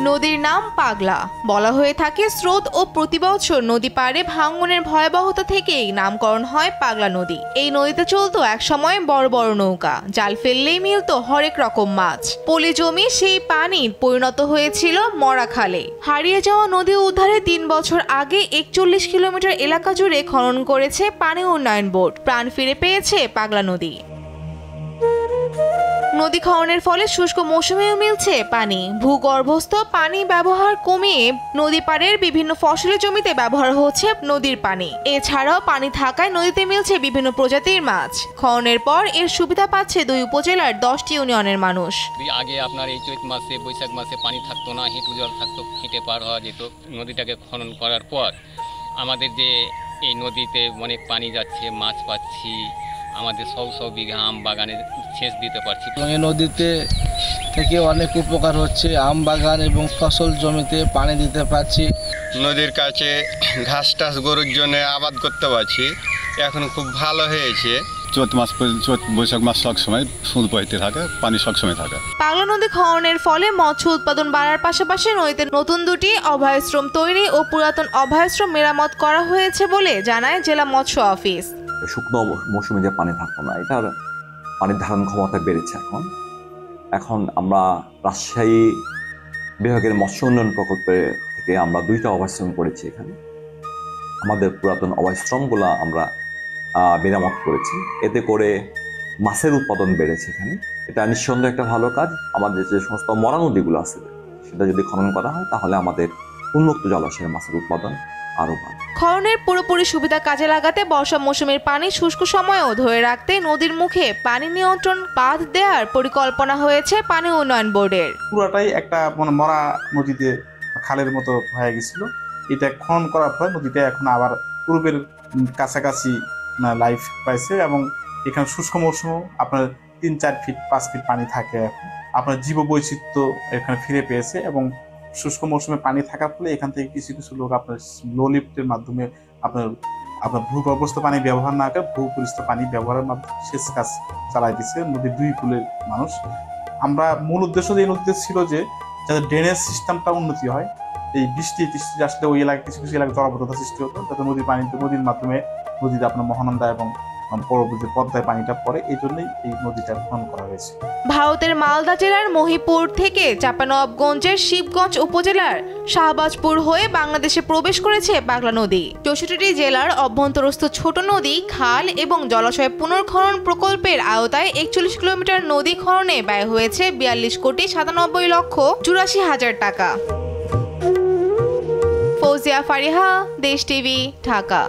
নদীর নাম পাগলা। বলা হয়ে থাকে স্রোত ও প্রতিবছর নদী পাড়ে ভাঙনের ভয়াবহতা থেকেই নামকরণ হয় পাগলা নদী। এই নদীতে চলতো একসময় বড় বড় নৌকা, জাল ফেললেই মিলত হরেক রকম মাছ। পলি জমি সেই পানি পরিণত হয়েছিল মরা খালে। হারিয়ে যাওয়া নদী উদ্ধারে 3 বছর আগে 41 কিলোমিটার এলাকা জুড়ে খনন করেছে পানি উন্নয়ন বোর্ড। প্রাণ ফিরে পেয়েছে পাগলা নদী। নদী খননের ফলে শুষ্ক মৌসুমেও মিলছে পানি। ভূগর্ভস্থ পানি ব্যবহার কমিয়ে নদী পাড়ের বিভিন্ন ফসলি জমিতে ব্যবহার হচ্ছে নদীর পানি। এছাড়াও পানি থাকায় নদীতে মিলছে বিভিন্ন প্রজাতির মাছ। খননের পর এর সুবিধা পাচ্ছে 2 উপজেলার 10টি ইউনিয়নের মানুষ। আগে আপনার এই চৈত মাসে বৈশাখ মাসে পানি থাকতো না, হেঁটু জল থাকতো, হেঁটে পার হওয়া যেত। নদীটাকে খনন করার পর আমাদের যে এই নদীতে অনেক পানি যাচ্ছে, মাছ পাচ্ছি, আমাদের সব বিঘা আম বাগানে সেচ দিতে পারছি। এই নদীতে থেকে অনেক উপকার হচ্ছে, আম বাগান এবং ফসল জমিতে পানি দিতে পারছি। নদীর কাছে ঘাস টাস গরুর জন্য আবাদ করতে পারছি, এখন খুব ভালো হয়েছে। চৈত বৈশাখ মাস সব সময় সুদ বইতে থাকে, পানি সব সময় থাকে। পাগলা নদী খননের ফলে মৎস্য উৎপাদন বাড়ার পাশাপাশি নদীতে নতুন 2টি অভয়াশ্রম তৈরি ও পুরাতন অভয়াশ্রম মেরামত করা হয়েছে বলে জানায় জেলা মৎস্য অফিস। শুকনো মৌসুমে যে পানি থাকতো না, এটার পানির ধারণ ক্ষমতা বেড়েছে। এখন আমরা রাজশাহী বিভাগের মৎস্য উন্নয়ন প্রকল্পে থেকে আমরা 2টা অভয়াশ্রম করেছি। এখানে আমাদের পুরাতন অভয়াশ্রমগুলো আমরা মেরামত করেছি। এতে করে মাছের উৎপাদন বেড়েছে। এখানে এটা নিঃসন্দেহে একটা ভালো কাজ। আমাদের যে সমস্ত মরা নদীগুলো আছে সেটা যদি খনন করা হয় তাহলে আমাদের উন্মুক্ত জলাশয়ে মাছের উৎপাদন আরো বাড়বে। খননের পুরোপুরি সুবিধা কাজে লাগাতে বর্ষা মৌসুমের পানি শুষ্ক সময়েও ধরে রাখতে নদীর মুখে পানি নিয়ন্ত্রণ বাঁধ দেওয়ার পরিকল্পনা হয়েছে পানি উন্নয়ন বোর্ডের। পুরাটাই একটা মরা নদীতে খালের মতো হয়ে গেছিল। এটা খনন করার পর নদীটা এখন আবার পূর্বের কাছাকাছি লাইফ পাইছে এবং এখানে শুষ্ক মৌসুমেও আপনার 3-4 ফিট 5 ফিট পানি থাকে। এখন আপনার জীববৈচিত্র্য এখানে ফিরে পেয়েছে এবং শুষ্ক মৌসুমে পানি থাকার ফলে এখান থেকে কিছু কিছু লোক আপনার লো লিফটের মাধ্যমে আপনার ভূগর্ভস্থ পানি ব্যবহার না করে ভূপৃষ্ঠ পানি ব্যবহারের মাধ্যমে সেচ কাজ চালাই দিচ্ছে নদীর 2 কূলের মানুষ। আমরা মূল উদ্দেশ্য এই নদীতে ছিল যে যাতে ড্রেনেজ সিস্টেমটা উন্নতি হয়। এই বৃষ্টি আসলে ওই এলাকায় কিছু কিছু এলাকায় জলাবদ্ধতা সৃষ্টি হতো, যাতে নদীর মাধ্যমে নদীতে আপনার মহানন্দা এবং পরবর্তী পদ্মায় পানিটা পড়ে। এই জন্যই এই নদীটা খনন করা হয়েছে। ভারতের মালদা জেলার মহিপুর থেকে চাঁপানবাবগঞ্জের শিবগঞ্জ উপজেলার শাহবাজপুর হয়ে বাংলাদেশে প্রবেশ করেছে পাগলা নদী। 64টি জেলার অভ্যন্তরস্থ ছোট নদী, খাল এবং জলাশয় পুনর্খনন প্রকল্পের আওতায় 41 কিলোমিটার নদী খননে ব্যয় হয়েছে 42,97,84,000 টাকা। ফৌজিয়া ফারিহা, দেশ টিভি, ঢাকা।